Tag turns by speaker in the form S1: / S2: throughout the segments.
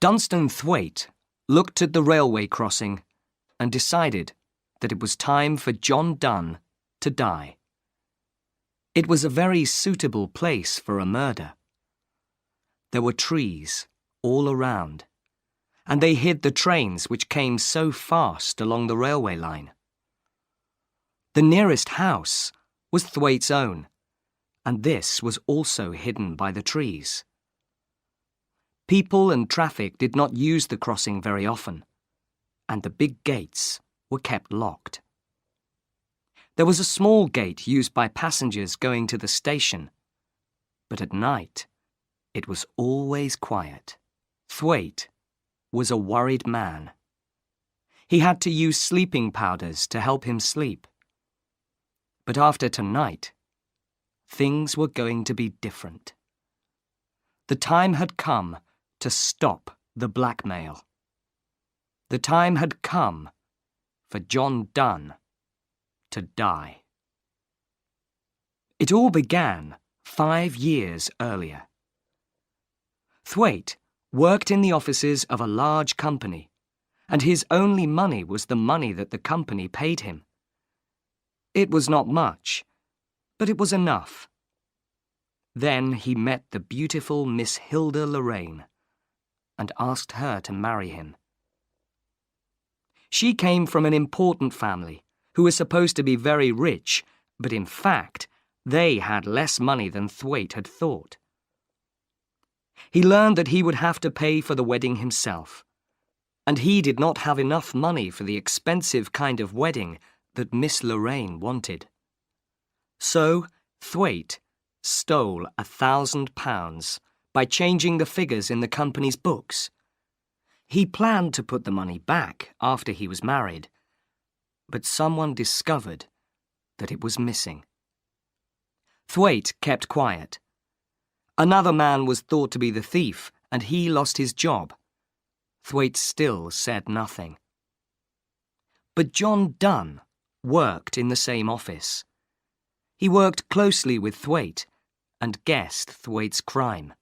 S1: Dunstan Thwaite looked at the railway crossing and decided that it was time for John Donne to die. It was a very suitable place for a murder. There were trees all around, and they hid the trains which came so fast along the railway line. The nearest house was Thwaite's own, and this was also hidden by the trees. People and traffic did not use the crossing very often, and the big gates were kept locked. There was a small gate used by passengers going to the station, but at night it was always quiet. Thwaite was a worried man. He had to use sleeping powders to help him sleep. But after tonight, things were going to be different. The time had come to stop the blackmail. The time had come for John Donne to die. It all began 5 years earlier. Thwaite worked in the offices of a large company, and his only money was the money that the company paid him. It was not much, but it was enough. Then he met the beautiful Miss Hilda Lorraine and asked her to marry him. She came from an important family who was supposed to be very rich, but in fact, they had less money than Thwaite had thought. He learned that he would have to pay for the wedding himself, and he did not have enough money for the expensive kind of wedding that Miss Lorraine wanted. So Thwaite stole £1,000 by changing the figures in the company's books. He planned to put the money back after he was married, but someone discovered that it was missing. Thwaite kept quiet. Another man was thought to be the thief, and he lost his job. Thwaite still said nothing. But John Donne worked in the same office. He worked closely with Thwaite and guessed Thwaite's crime.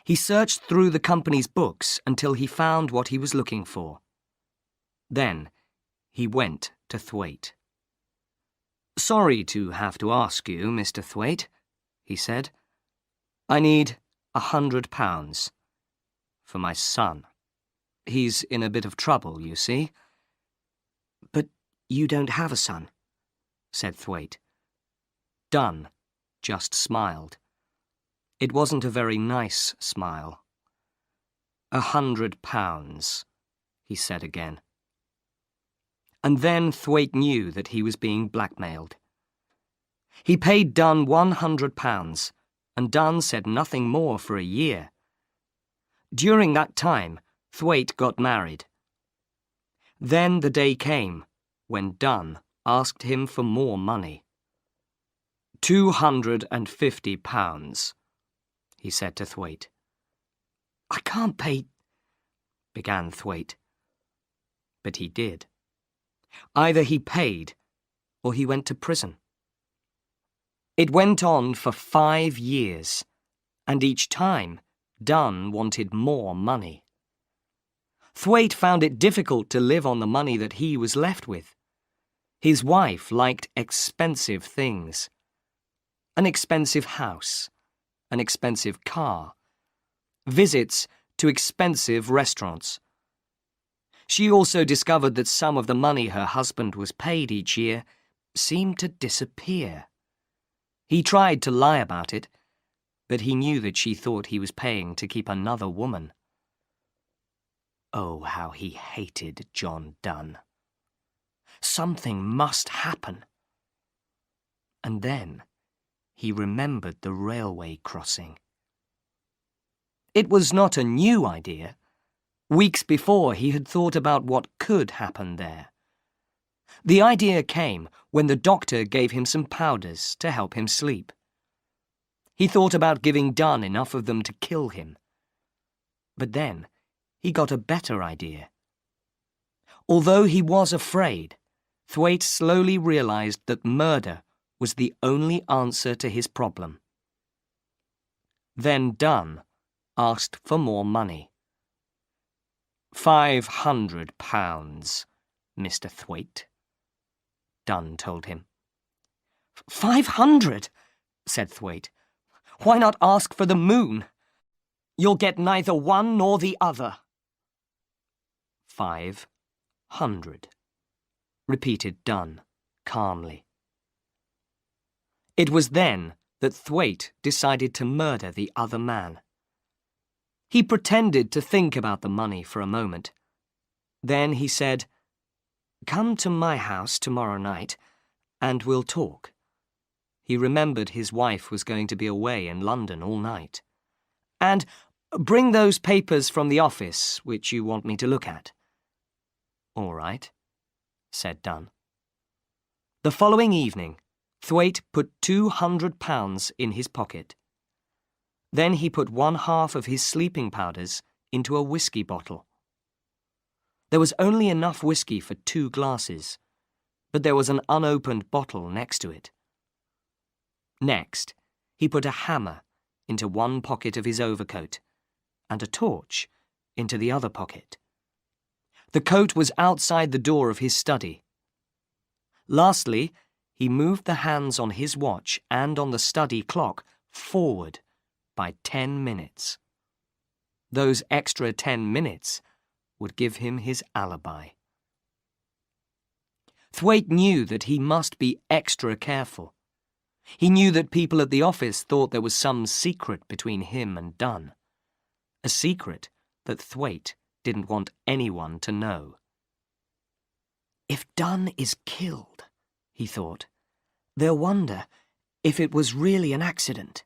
S1: He searched through the company's books until he found what he was looking for. Then he went to Thwaite. "Sorry to have to ask you, Mr. Thwaite," he said. "I need £100 for my son. He's in a bit of trouble, you see." "But you don't have a son," said Thwaite. Donne just smiled. It wasn't a very nice smile. £100, he said again. And then Thwaite knew that he was being blackmailed. He paid Donne £100, and Donne said nothing more for a year. During that time, Thwaite got married. Then the day came when Donne asked him for more money. £250, he said to Thwaite. "I can't pay," began Thwaite. But he did. Either he paid or he went to prison. It went on for 5 years, and each time Donne wanted more money. Thwaite found it difficult to live on the money that he was left with. His wife liked expensive things. An expensive house, an expensive car, visits to expensive restaurants. She also discovered that some of the money her husband was paid each year seemed to disappear. He tried to lie about it, but he knew that she thought he was paying to keep another woman. Oh, how he hated John Donne. Something must happen. And then he remembered the railway crossing. It was not a new idea. Weeks before, he had thought about what could happen there. The idea came when the doctor gave him some powders to help him sleep. He thought about giving Donne enough of them to kill him. But then he got a better idea. Although he was afraid, Thwaite slowly realized that murder was the only answer to his problem. Then Donne asked for more money. £500, Mr. Thwaite, Dunn told him.
S2: 500, said Thwaite. Why not ask for the moon? You'll get neither one nor the other.
S1: 500, repeated Dunn calmly. It was then that Thwaite decided to murder the other man. He pretended to think about the money for a moment. Then he said, "Come to my house tomorrow night, and we'll talk." He remembered his wife was going to be away in London all night. "And bring those papers from the office which you want me to look at." "All right," said Dunn. The following evening, Thwaite put £200 in his pocket. Then he put 1/2 of his sleeping powders into a whiskey bottle. There was only enough whiskey for 2 glasses, but there was an unopened bottle next to it. Next, he put a hammer into one pocket of his overcoat and a torch into the other pocket. The coat was outside the door of his study. Lastly, he moved the hands on his watch and on the study clock forward by 10 minutes. Those extra 10 minutes would give him his alibi. Thwaite knew that he must be extra careful. He knew that people at the office thought there was some secret between him and Dunn. A secret that Thwaite didn't want anyone to know. "If Dunn is killed," he thought, "they'll wonder if it was really an accident,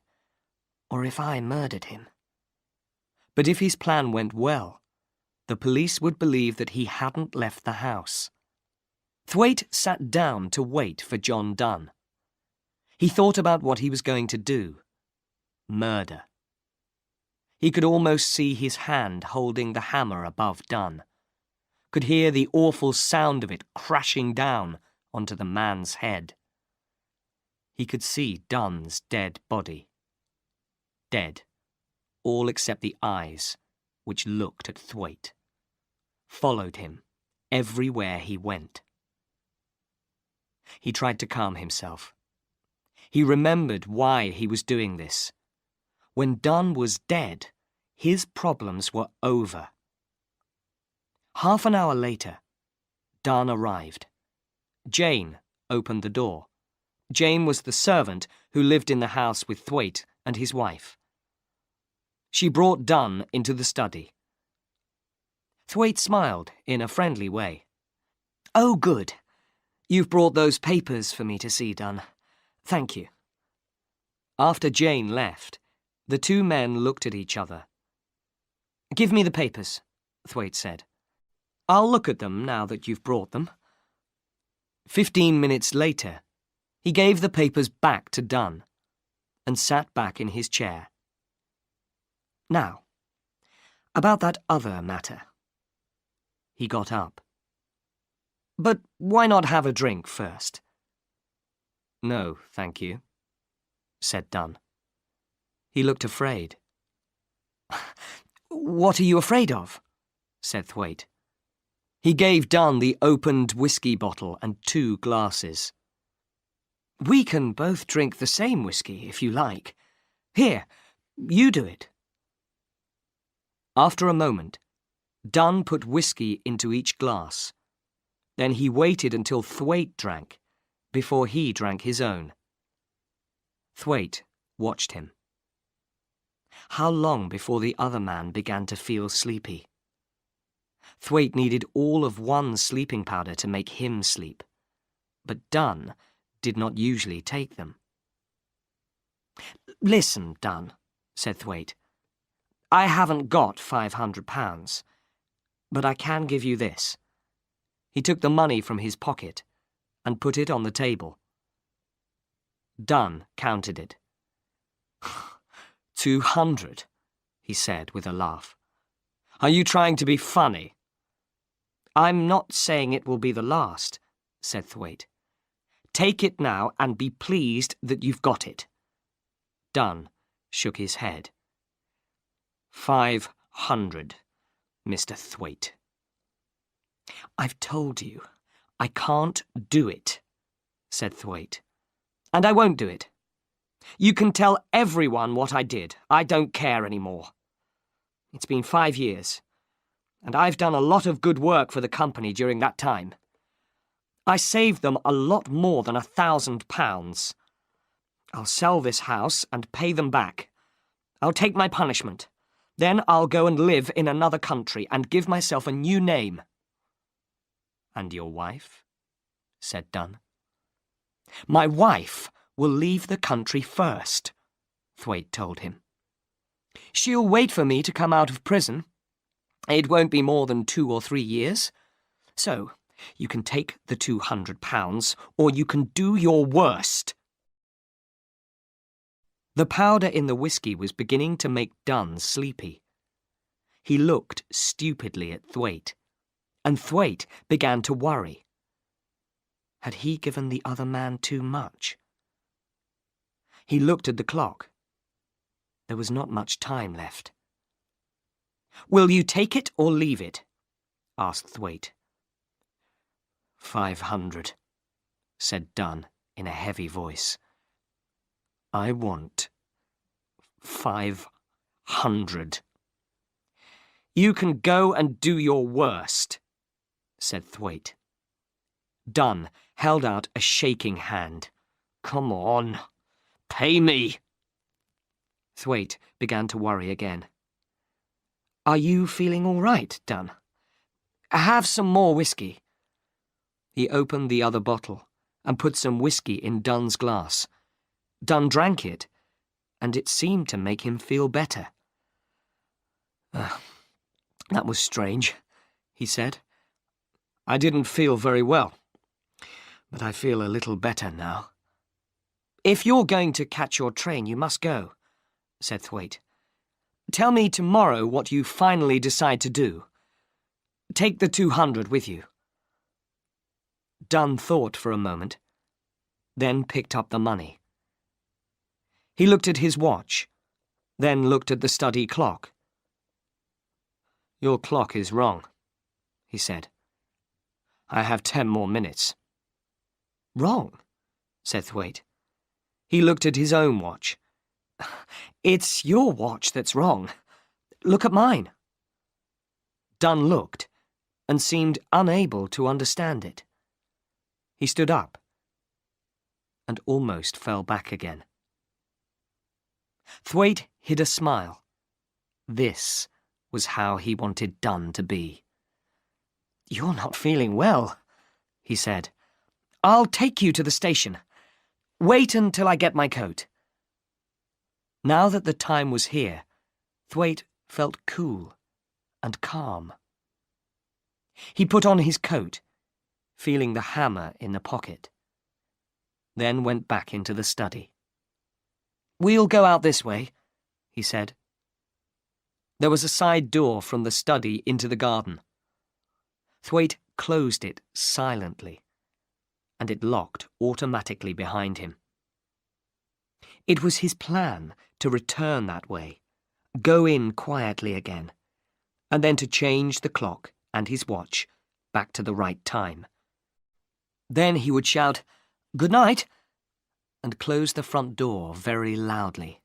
S1: or if I murdered him." But if his plan went well, the police would believe that he hadn't left the house. Thwaite sat down to wait for John Dunn. He thought about what he was going to do. Murder. He could almost see his hand holding the hammer above Dunn, could hear the awful sound of it crashing down onto the man's head. He could see Dunn's dead body. Dead, all except the eyes, which looked at Thwaite, followed him everywhere he went. He tried to calm himself. He remembered why he was doing this. When Dunn was dead, his problems were over. Half an hour later, Dunn arrived. Jane opened the door. Jane was the servant who lived in the house with Thwaite and his wife. She brought Dunn into the study. Thwaite smiled in a friendly way. "Oh, good. You've brought those papers for me to see, Dunn. Thank you." After Jane left, the two men looked at each other. "Give me the papers," Thwaite said. "I'll look at them now that you've brought them." 15 minutes later, he gave the papers back to Dunn and sat back in his chair. "Now, about that other matter." He got up. "But why not have a drink first?" "No, thank you," said Dunn. He looked afraid. "What are you afraid of?" said Thwaite. He gave Dunn the opened whiskey bottle and 2 glasses. "We can both drink the same whiskey, if you like. Here, you do it." After a moment, Dunn put whiskey into each glass. Then he waited until Thwaite drank, before he drank his own. Thwaite watched him. How long before the other man began to feel sleepy? Thwaite needed all of one sleeping powder to make him sleep, but Dunn did not usually take them. "Listen, Dunn," said Thwaite. "I haven't got £500, but I can give you this." He took the money from his pocket and put it on the table. Dunn counted it. 200, he said with a laugh. "Are you trying to be funny?" "I'm not saying it will be the last," said Thwaite. "Take it now and be pleased that you've got it." Dunn shook his head. 500, Mr. Thwaite.
S2: "I've told you, I can't do it," said Thwaite. "And I won't do it. You can tell everyone what I did. I don't care anymore. It's been 5 years, and I've done a lot of good work for the company during that time. I saved them a lot more than £1,000. I'll sell this house and pay them back. I'll take my punishment. Then I'll go and live in another country and give myself a new name." "And your wife?" said Dunn. "My wife will leave the country first," Thwaite told him. "She'll wait for me to come out of prison. It won't be more than 2 or 3 years. So, you can take the £200, or you can do your worst." The powder in the whiskey was beginning to make Dunn sleepy. He looked stupidly at Thwaite, and Thwaite began to worry. Had he given the other man too much? He looked at the clock. There was not much time left. "Will you take it or leave it?" asked Thwaite. 500, said Dunn in a heavy voice. "I want 500. "You can go and do your worst," said Thwaite. Dunn held out a shaking hand. "Come on, pay me." Thwaite began to worry again. "Are you feeling all right, Dunn? Have some more whiskey." He opened the other bottle and put some whiskey in Dunn's glass. Dunn drank it, and it seemed to make him feel better. "That was strange," he said. "I didn't feel very well, but I feel a little better now." "If you're going to catch your train, you must go," said Thwaite. "Tell me tomorrow what you finally decide to do. Take the 200 with you." Dunn thought for a moment, then picked up the money. He looked at his watch, then looked at the study clock. "Your clock is wrong," he said. "I have 10 more minutes." "Wrong?" said Thwaite. He looked at his own watch. "It's your watch that's wrong. Look at mine." Dunn looked and seemed unable to understand it. He stood up and almost fell back again. Thwaite hid a smile. This was how he wanted Dunn to be. "You're not feeling well," he said. "I'll take you to the station. Wait until I get my coat." Now that the time was here, Thwaite felt cool and calm. He put on his coat, feeling the hammer in the pocket, then went back into the study. "We'll go out this way," he said. There was a side door from the study into the garden. Thwaite closed it silently, and it locked automatically behind him. It was his plan to return that way, go in quietly again, and then to change the clock and his watch back to the right time. Then he would shout, "Good night," and close the front door very loudly,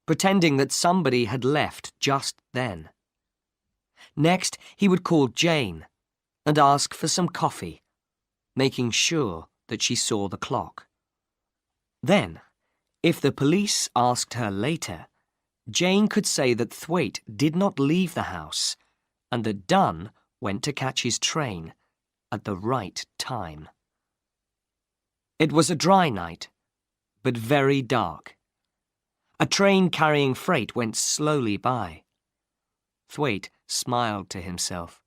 S2: pretending that somebody had left just then. Next, he would call Jane and ask for some coffee, making sure that she saw the clock. Then, if the police asked her later, Jane could say that Thwaite did not leave the house and that Dunn went to catch his train at the right time. It was a dry night, but very dark. A train carrying freight went slowly by. Thwaite smiled to himself.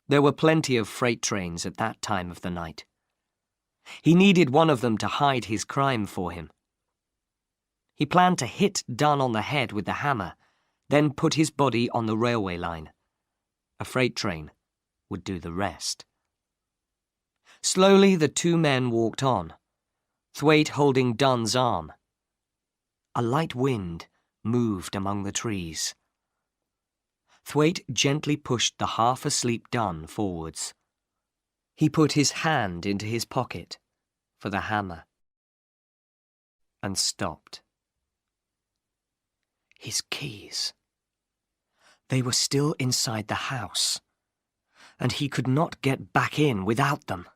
S2: There were plenty of freight trains at that time of the night. He needed one of them to hide his crime for him. He planned to hit Dunn on the head with the hammer, then put his body on the railway line. A freight train would do the rest. Slowly the two men walked on, Thwaite holding Dunn's arm. A light wind moved among the trees. Thwaite gently pushed the half-asleep Dunn forwards. He put his hand into his pocket for the hammer and stopped. His keys. They were still inside the house, and he could not get back in without them.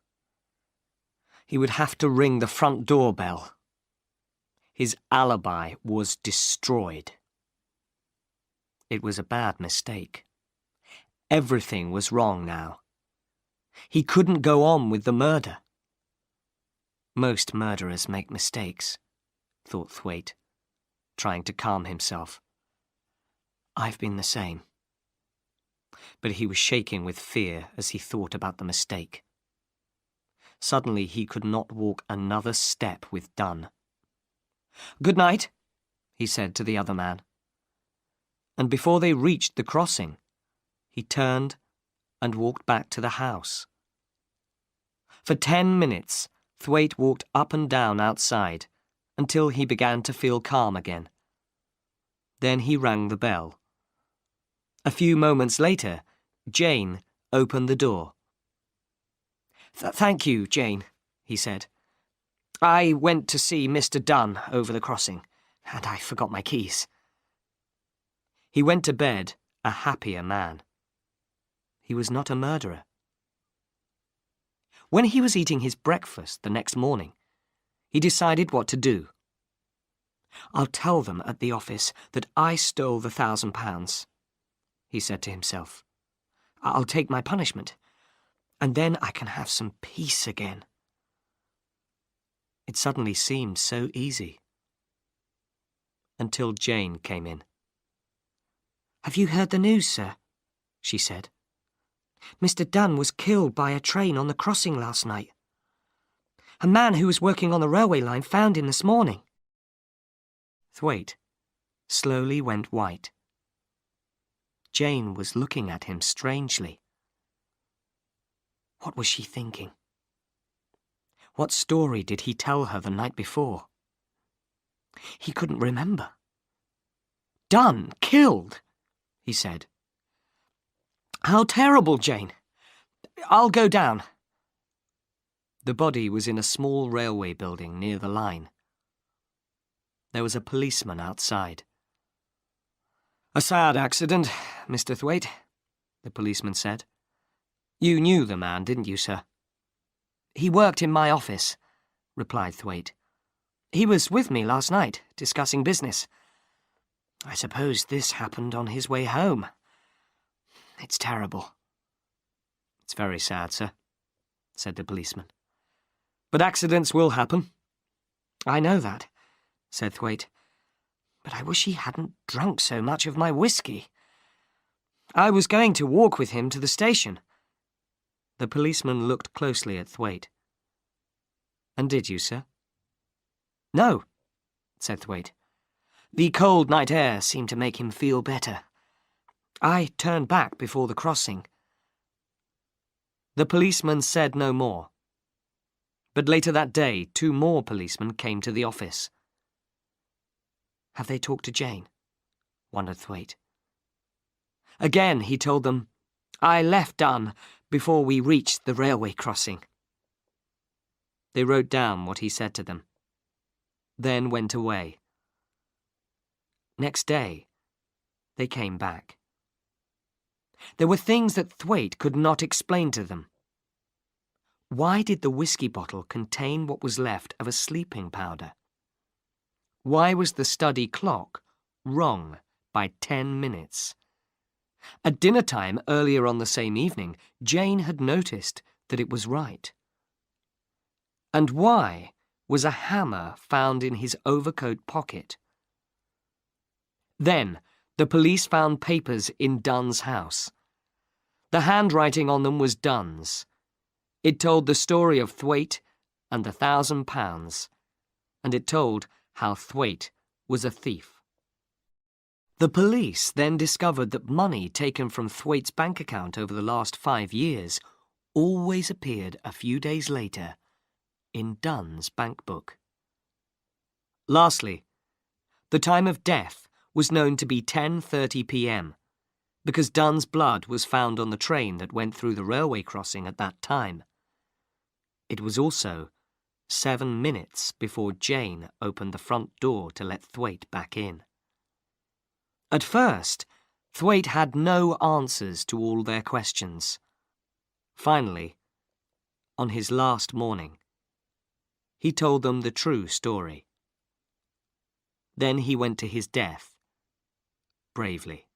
S2: He would have to ring the front door bell. His alibi was destroyed. It was a bad mistake. Everything was wrong now. He couldn't go on with the murder. Most murderers make mistakes, thought Thwaite, trying to calm himself. I've been the same. But he was shaking with fear as he thought about the mistake. Suddenly he could not walk another step with Dunn. "Good night," he said to the other man. And before they reached the crossing, he turned and walked back to the house. For 10 minutes, Thwaite walked up and down outside until he began to feel calm again. Then he rang the bell. A few moments later, Jane opened the door. "Thank you, Jane," he said. "I went to see Mr. Dunn over the crossing, and I forgot my keys." He went to bed a happier man. He was not a murderer. When he was eating his breakfast the next morning, he decided what to do. "I'll tell them at the office that I stole the £1,000, he said to himself. "I'll take my punishment, and then I can have some peace again." It suddenly seemed so easy. Until Jane came in. "Have you heard the news, sir?" she said. "Mr. Dunn was killed by a train on the crossing last night. A man who was working on the railway line found him this morning." Thwaite slowly went white. Jane was looking at him strangely. What was she thinking? What story did he tell her the night before? He couldn't remember. "Dunn killed," he said. "How terrible, Jane. I'll go down." The body was in a small railway building near the line. There was a policeman outside. "A sad accident, Mr. Thwaite," the policeman said. "You knew the man, didn't you, sir?" "He worked in my office," replied Thwaite. "He was with me last night, discussing business. I suppose this happened on his way home. It's terrible." "It's very sad, sir," said the policeman. "But accidents will happen." "I know that," said Thwaite. "But I wish he hadn't drunk so much of my whiskey. I was going to walk with him to the station." The policeman looked closely at Thwaite. "And did you, sir?" "No," said Thwaite. "The cold night air seemed to make him feel better. I turned back before the crossing." The policeman said no more. But later that day, 2 more policemen came to the office. "Have they talked to Jane?" wondered Thwaite. Again he told them, "I left Dunn before we reached the railway crossing." They wrote down what he said to them, then went away. Next day, they came back. There were things that Thwaite could not explain to them. Why did the whiskey bottle contain what was left of a sleeping powder? Why was the study clock wrong by 10 minutes? At dinner time earlier on the same evening, Jane had noticed that it was right. And why was a hammer found in his overcoat pocket? Then the police found papers in Dunn's house. The handwriting on them was Dunn's. It told the story of Thwaite and the £1,000, and it told how Thwaite was a thief. The police then discovered that money taken from Thwaite's bank account over the last 5 years always appeared a few days later in Dunn's bank book. Lastly, the time of death was known to be 10:30 p.m., because Dunn's blood was found on the train that went through the railway crossing at that time. It was also 7 minutes before Jane opened the front door to let Thwaite back in. At first, Thwaite had no answers to all their questions. Finally, on his last morning, he told them the true story. Then he went to his death, bravely.